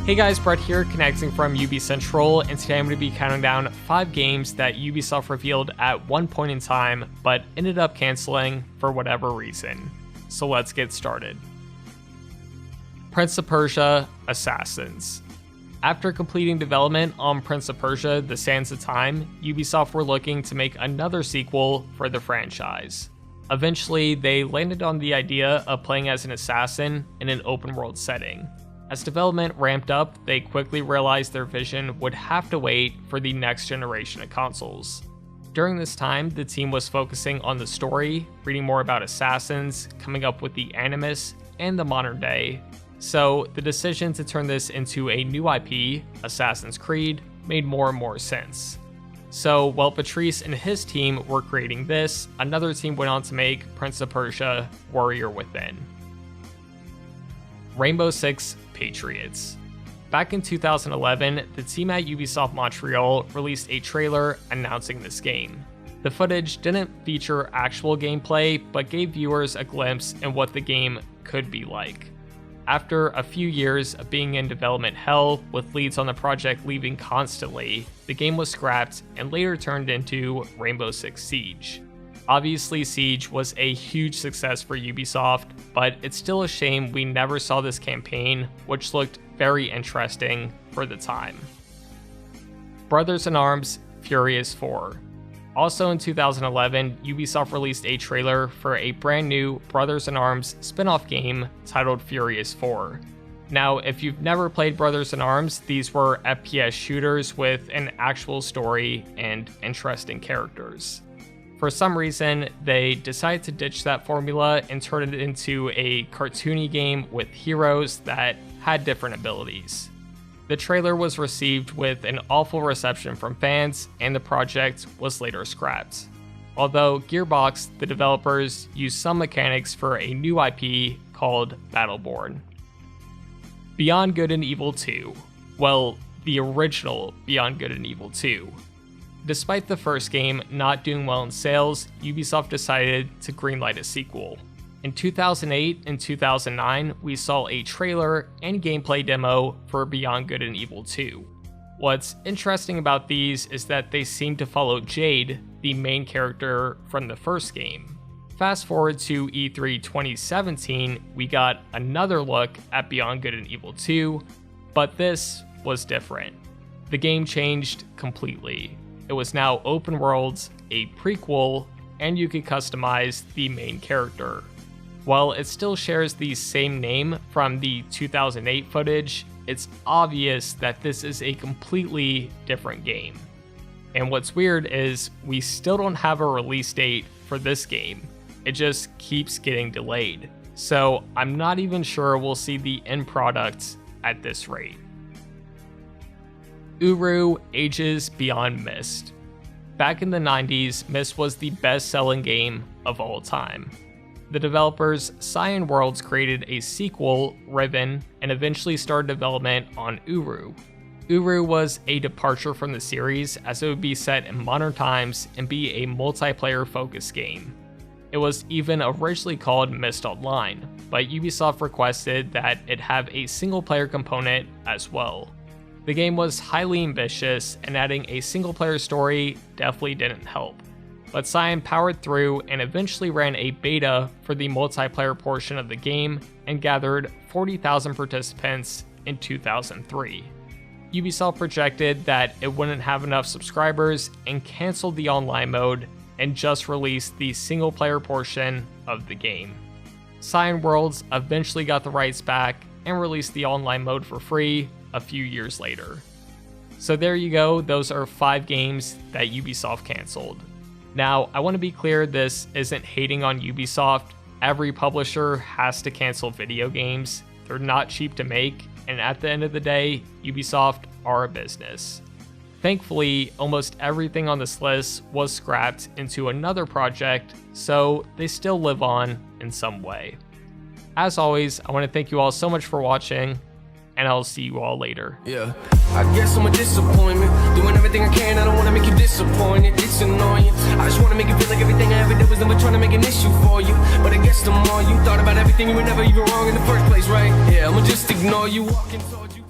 Hey guys, Brett here, connecting from UbiCentral, and today I'm going to be counting down 5 games that Ubisoft revealed at one point in time, but ended up canceling for whatever reason. So let's get started. Prince of Persia: Assassins. After completing development on Prince of Persia: The Sands of Time, Ubisoft were looking to make another sequel for the franchise. Eventually, they landed on the idea of playing as an assassin in an open world setting. As development ramped up, they quickly realized their vision would have to wait for the next generation of consoles. During this time, the team was focusing on the story, reading more about assassins, coming up with the animus, and the modern day. So the decision to turn this into a new IP, Assassin's Creed, made more and more sense. So while Patrice and his team were creating this, another team went on to make Prince of Persia: Warrior Within. Rainbow Six Patriots. Back in 2011, the team at Ubisoft Montreal released a trailer announcing this game. The footage didn't feature actual gameplay, but gave viewers a glimpse in what the game could be like. After a few years of being in development hell, with leads on the project leaving constantly, the game was scrapped and later turned into Rainbow Six Siege. Obviously, Siege was a huge success for Ubisoft, but it's still a shame we never saw this campaign, which looked very interesting for the time. Brothers in Arms: Furious 4. Also in 2011, Ubisoft released a trailer for a brand new Brothers in Arms spin-off game titled Furious 4. Now, if you've never played Brothers in Arms, these were FPS shooters with an actual story and interesting characters. For some reason, they decided to ditch that formula and turn it into a cartoony game with heroes that had different abilities. The trailer was received with an awful reception from fans, and the project was later scrapped. Although Gearbox, the developers, used some mechanics for a new IP called Battleborn. Beyond Good and Evil 2. Well, the original Beyond Good and Evil 2. Despite the first game not doing well in sales, Ubisoft decided to greenlight a sequel. In 2008 and 2009, we saw a trailer and gameplay demo for Beyond Good and Evil 2. What's interesting about these is that they seem to follow Jade, the main character from the first game. Fast forward to E3 2017, we got another look at Beyond Good and Evil 2, but this was different. The game changed completely. It was now open worlds, a prequel, and you could customize the main character. While it still shares the same name from the 2008 footage, it's obvious that this is a completely different game. And what's weird is we still don't have a release date for this game. It just keeps getting delayed. So I'm not even sure we'll see the end product at this rate. Uru: Ages Beyond Myst. Back in the 90s, Myst was the best-selling game of all time. The developers Cyan Worlds created a sequel, Riven, and eventually started development on Uru. Uru was a departure from the series, as it would be set in modern times and be a multiplayer-focused game. It was even originally called Myst Online, but Ubisoft requested that it have a single-player component as well. The game was highly ambitious, and adding a single-player story definitely didn't help. But Cyan powered through and eventually ran a beta for the multiplayer portion of the game and gathered 40,000 participants in 2003. Ubisoft projected that it wouldn't have enough subscribers and canceled the online mode and just released the single-player portion of the game. Cyan Worlds eventually got the rights back and released the online mode for free a few years later. So there you go, those are 5 games that Ubisoft canceled. Now, I want to be clear, this isn't hating on Ubisoft. Every publisher has to cancel video games. They're not cheap to make, and at the end of the day, Ubisoft are a business. Thankfully, almost everything on this list was scrapped into another project, so they still live on in some way. As always, I want to thank you all so much for watching, and I'll see you all later. Yeah, I guess I'm a disappointment. Doing everything I can, I don't wanna make you disappointed. It's annoying. I just wanna make you feel like everything I ever did was never trying to make an issue for you. But I guess the more you thought about everything, you were never even wrong in the first place, right? Yeah, I'ma just ignore you, walking towards you.